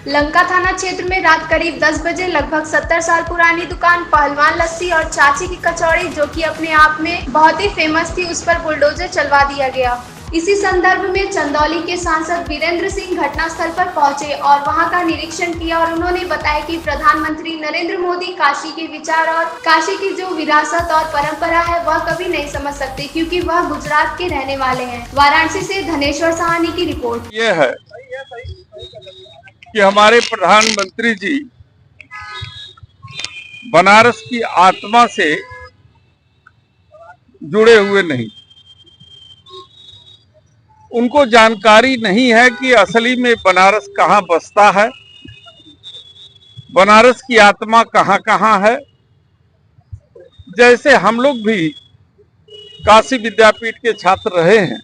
लंका थाना क्षेत्र में रात करीब 10 बजे लगभग 70 साल पुरानी दुकान पहलवान लस्सी और चाची की कचौड़ी, जो कि अपने आप में बहुत ही फेमस थी, उस पर बुलडोजर चलवा दिया गया। इसी संदर्भ में चंदौली के सांसद वीरेंद्र सिंह घटनास्थल पर पहुंचे और वहां का निरीक्षण किया और उन्होंने बताया कि प्रधानमंत्री नरेंद्र मोदी काशी के विचार और काशी की जो विरासत और परंपरा है वह कभी नहीं समझ सकते, क्योंकि वह गुजरात के रहने वाले हैं। वाराणसी से धनेश्वर साहनी की रिपोर्ट। ये है कि हमारे प्रधानमंत्री जी बनारस की आत्मा से जुड़े हुए नहीं। उनको जानकारी नहीं है कि असली में बनारस कहाँ बसता है, बनारस की आत्मा कहाँ कहाँ है। जैसे हम लोग भी काशी विद्यापीठ के छात्र रहे हैं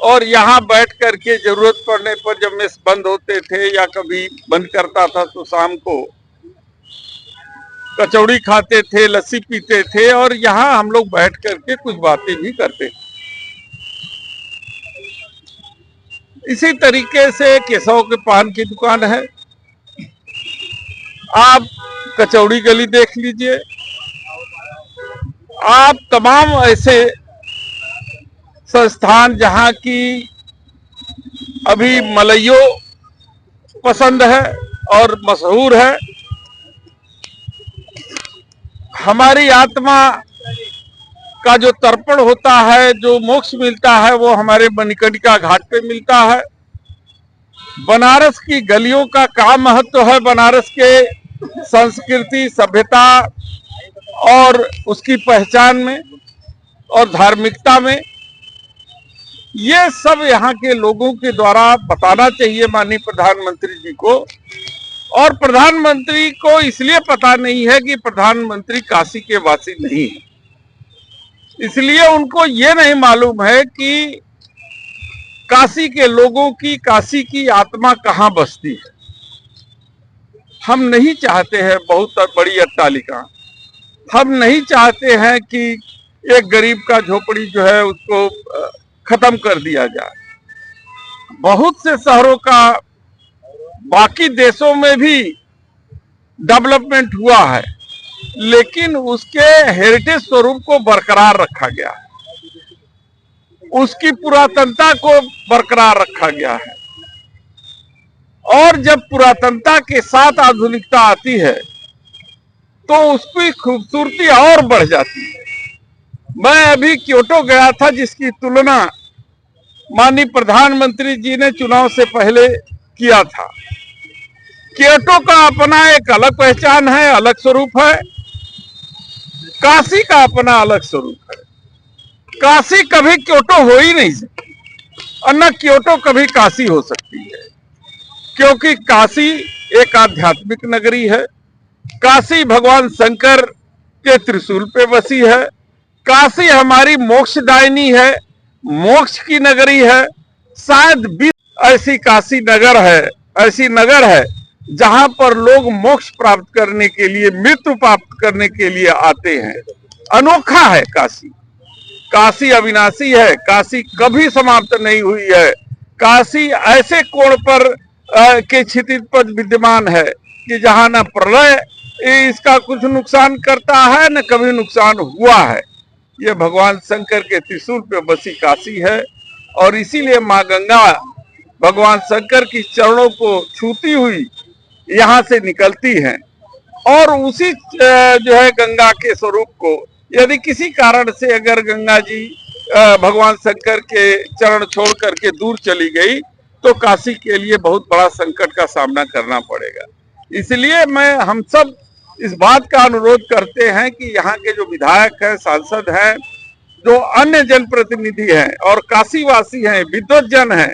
और यहाँ बैठ करके जरूरत पड़ने पर जब मेस बंद होते थे या कभी बंद करता था तो शाम को कचौड़ी खाते थे, लस्सी पीते थे और यहाँ हम लोग बैठ करके कुछ बातें भी करते थे। इसी तरीके से केशव के पान की दुकान है। आप कचौड़ी गली देख लीजिए, आप तमाम ऐसे संस्थान जहां की अभी मलइयो पसंद है और मशहूर है। हमारी आत्मा का जो तर्पण होता है, जो मोक्ष मिलता है, वो हमारे मणिकर्णिका घाट पे मिलता है। बनारस की गलियों का क्या महत्व है, बनारस के संस्कृति, सभ्यता और उसकी पहचान में और धार्मिकता में, ये सब यहाँ के लोगों के द्वारा बताना चाहिए माननीय प्रधानमंत्री जी को। और प्रधानमंत्री को इसलिए पता नहीं है कि प्रधानमंत्री काशी के वासी नहीं है, इसलिए उनको ये नहीं मालूम है कि काशी के लोगों की, काशी की आत्मा कहाँ बसती है। हम नहीं चाहते हैं बहुत बड़ी अट्टालिका, हम नहीं चाहते हैं कि एक गरीब का झोपड़ी जो है उसको खत्म कर दिया जाए। बहुत से शहरों का बाकी देशों में भी डेवलपमेंट हुआ है, लेकिन उसके हेरिटेज स्वरूप को बरकरार रखा गया है, उसकी पुरातनता को बरकरार रखा गया है। और जब पुरातनता के साथ आधुनिकता आती है तो उसकी खूबसूरती और बढ़ जाती है। मैं अभी क्योटो गया था, जिसकी तुलना माननीय प्रधानमंत्री जी ने चुनाव से पहले किया था। क्योटो का अपना एक अलग पहचान है, अलग स्वरूप है। काशी का अपना अलग स्वरूप है। काशी कभी क्योटो हो ही नहीं सकती और न क्योटो कभी काशी हो सकती है, क्योंकि काशी एक आध्यात्मिक नगरी है। काशी भगवान शंकर के त्रिशूल पे बसी है। काशी हमारी मोक्षदायिनी है, मोक्ष की नगरी है। शायद ऐसी काशी नगर है, ऐसी नगर है जहां पर लोग मोक्ष प्राप्त करने के लिए, मृत्यु प्राप्त करने के लिए आते हैं। अनोखा है काशी। काशी अविनाशी है, काशी कभी समाप्त नहीं हुई है। काशी ऐसे कोण पर के क्षितिज पर विद्यमान है कि जहां न प्रलय इसका कुछ नुकसान करता है, न कभी नुकसान हुआ है। ये भगवान शंकर के त्रिशूल पे बसी काशी है और इसीलिए माँ गंगा भगवान शंकर की चरणों को छूती हुई यहाँ से निकलती हैं। और उसी जो है गंगा के स्वरूप को यदि किसी कारण से अगर गंगा जी भगवान शंकर के चरण छोड़ करके दूर चली गई तो काशी के लिए बहुत बड़ा संकट का सामना करना पड़ेगा। इसलिए हम सब इस बात का अनुरोध करते हैं कि यहाँ के जो विधायक हैं, सांसद हैं, जो अन्य जनप्रतिनिधि हैं और काशीवासी हैं, विद्वत जन हैं,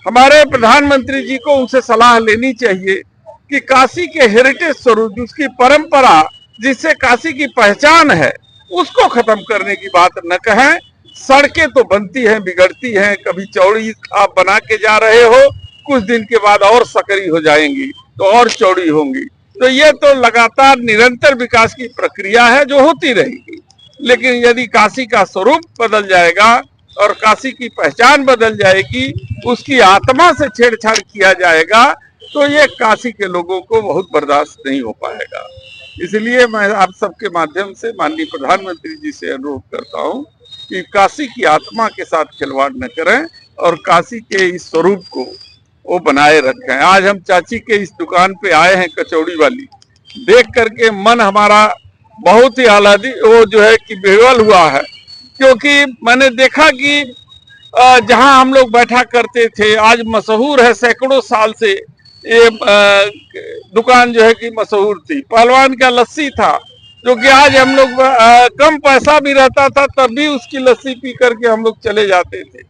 हमारे प्रधानमंत्री जी को उनसे सलाह लेनी चाहिए कि काशी के हेरिटेज स्वरूप, उसकी परंपरा, जिससे काशी की पहचान है, उसको खत्म करने की बात न कहें। सड़कें तो बनती हैं, बिगड़ती हैं, कभी चौड़ी आप बना के जा रहे हो, कुछ दिन के बाद और सकरी हो जाएंगी तो और चौड़ी होंगी। तो ये तो लगातार निरंतर विकास की प्रक्रिया है जो होती रहेगी। लेकिन यदि काशी का स्वरूप बदल जाएगा और काशी की पहचान बदल जाएगी, उसकी आत्मा से छेड़छाड़ किया जाएगा, तो ये काशी के लोगों को बहुत बर्दाश्त नहीं हो पाएगा। इसलिए मैं आप सबके माध्यम से माननीय प्रधानमंत्री जी से अनुरोध करता हूं कि काशी की आत्मा के साथ खिलवाड़ न करें और काशी के इस स्वरूप को वो बनाए रखें। आज हम चाची के इस दुकान पे आए हैं कचौड़ी वाली, देख करके मन हमारा बहुत ही वो जो है कि विह्वल हुआ है, क्योंकि मैंने देखा कि जहां हम लोग बैठा करते थे आज मशहूर है, सैकड़ों साल से ये दुकान जो है कि मशहूर थी। पहलवान का लस्सी था, जो कि आज हम लोग कम पैसा भी रहता था तब भी उसकी लस्सी पी करके हम लोग चले जाते थे।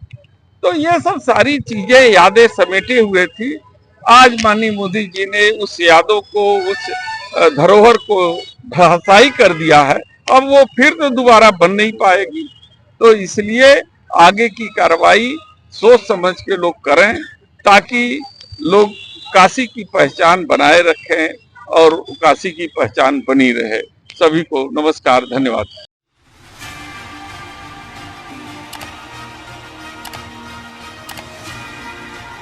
तो ये सब सारी चीजें यादें समेटे हुए थी। आज माननीय मोदी जी ने उस यादों को, उस धरोहर को धराशायी कर दिया है। अब वो फिर तो दोबारा बन नहीं पाएगी, तो इसलिए आगे की कार्रवाई सोच समझ के लोग करें, ताकि लोग काशी की पहचान बनाए रखें और काशी की पहचान बनी रहे। सभी को नमस्कार, धन्यवाद।